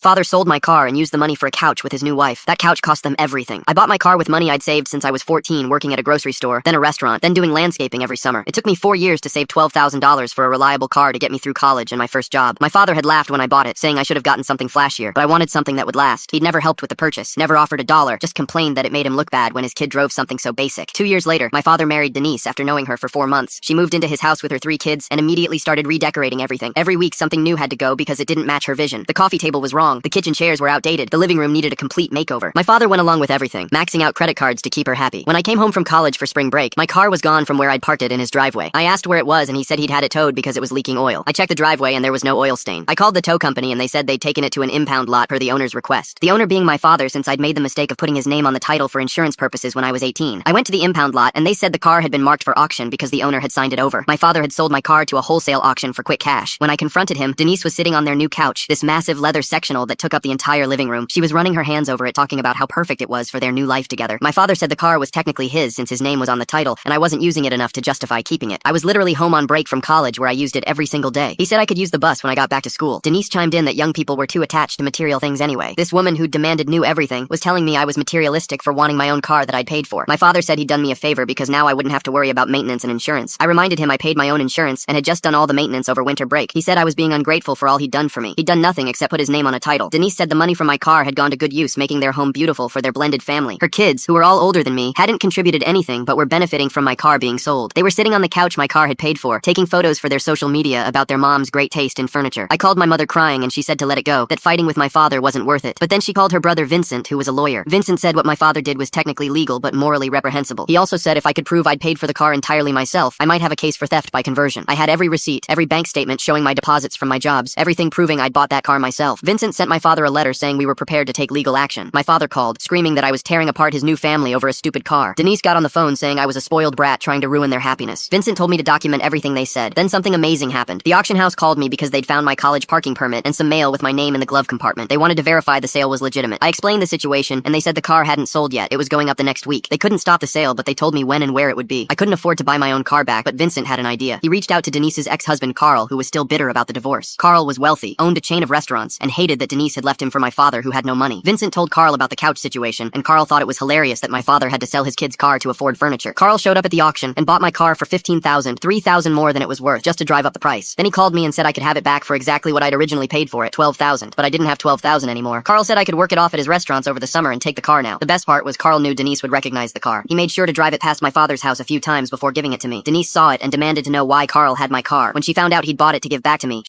Father sold my car and used the money for a couch with his new wife. That couch cost them everything. I bought my car with money I'd saved since I was 14, working at a grocery store, then a restaurant, then doing landscaping every summer. It took me 4 years to save $12,000 for a reliable car to get me through college and my first job. My father had laughed when I bought it, saying I should have gotten something flashier, but I wanted something that would last. He'd never helped with the purchase, never offered $1, just complained that it made him look bad when his kid drove something so basic. 2 years later, my father married Denise after knowing her for 4 months. She moved into his house with her 3 kids and immediately started redecorating everything. Every week something new had to go because it didn't match her vision. The coffee table was wrong, the kitchen chairs were outdated, the living room needed a complete makeover. My father went along with everything, maxing out credit cards to keep her happy. When I came home from college for spring break, my car was gone from where I'd parked it in his driveway. I asked where it was and he said he'd had it towed because it was leaking oil. I checked the driveway and there was no oil stain. I called the tow company and they said they'd taken it to an impound lot per the owner's request. The owner being my father, since I'd made the mistake of putting his name on the title for insurance purposes when I was 18. I went to the impound lot and they said the car had been marked for auction because the owner had signed it over. My father had sold my car to a wholesale auction for quick cash. When I confronted him, Denise was sitting on their new couch, this massive leather sectional that took up the entire living room. She was running her hands over it, talking about how perfect it was for their new life together. My father said the car was technically his since his name was on the title, and I wasn't using it enough to justify keeping it. I was literally home on break from college where I used it every single day. He said I could use the bus when I got back to school. Denise chimed in that young people were too attached to material things anyway. This woman who demanded new everything was telling me I was materialistic for wanting my own car that I'd paid for. My father said he'd done me a favor because now I wouldn't have to worry about maintenance and insurance. I reminded him I paid my own insurance and had just done all the maintenance over winter break. He said I was being ungrateful for all he'd done for me. He'd done nothing except put his name on a title. Denise said the money from my car had gone to good use, making their home beautiful for their blended family. Her kids, who were all older than me, hadn't contributed anything but were benefiting from my car being sold. They were sitting on the couch my car had paid for, taking photos for their social media about their mom's great taste in furniture. I called my mother crying and she said to let it go, that fighting with my father wasn't worth it. But then she called her brother Vincent, who was a lawyer. Vincent said what my father did was technically legal but morally reprehensible. He also said if I could prove I'd paid for the car entirely myself, I might have a case for theft by conversion. I had every receipt, every bank statement showing my deposits from my jobs, everything proving I'd bought that car myself. Vincent sent my father a letter saying we were prepared to take legal action. My father called, screaming that I was tearing apart his new family over a stupid car. Denise got on the phone saying I was a spoiled brat trying to ruin their happiness. Vincent told me to document everything they said. Then something amazing happened. The auction house called me because they'd found my college parking permit and some mail with my name in the glove compartment. They wanted to verify the sale was legitimate. I explained the situation and they said the car hadn't sold yet. It was going up the next week. They couldn't stop the sale, but they told me when and where it would be. I couldn't afford to buy my own car back, but Vincent had an idea. He reached out to Denise's ex-husband Carl, who was still bitter about the divorce. Carl was wealthy, owned a chain of restaurants, and hated that Denise had left him for my father who had no money. Vincent told Carl about the couch situation, and Carl thought it was hilarious that my father had to sell his kid's car to afford furniture. Carl showed up at the auction and bought my car for $15,000, $3,000 more than it was worth, just to drive up the price. Then he called me and said I could have it back for exactly what I'd originally paid for it, $12,000, but I didn't have $12,000 anymore. Carl said I could work it off at his restaurants over the summer and take the car now. The best part was Carl knew Denise would recognize the car. He made sure to drive it past my father's house a few times before giving it to me. Denise saw it and demanded to know why Carl had my car. When she found out he'd bought it to give back to me,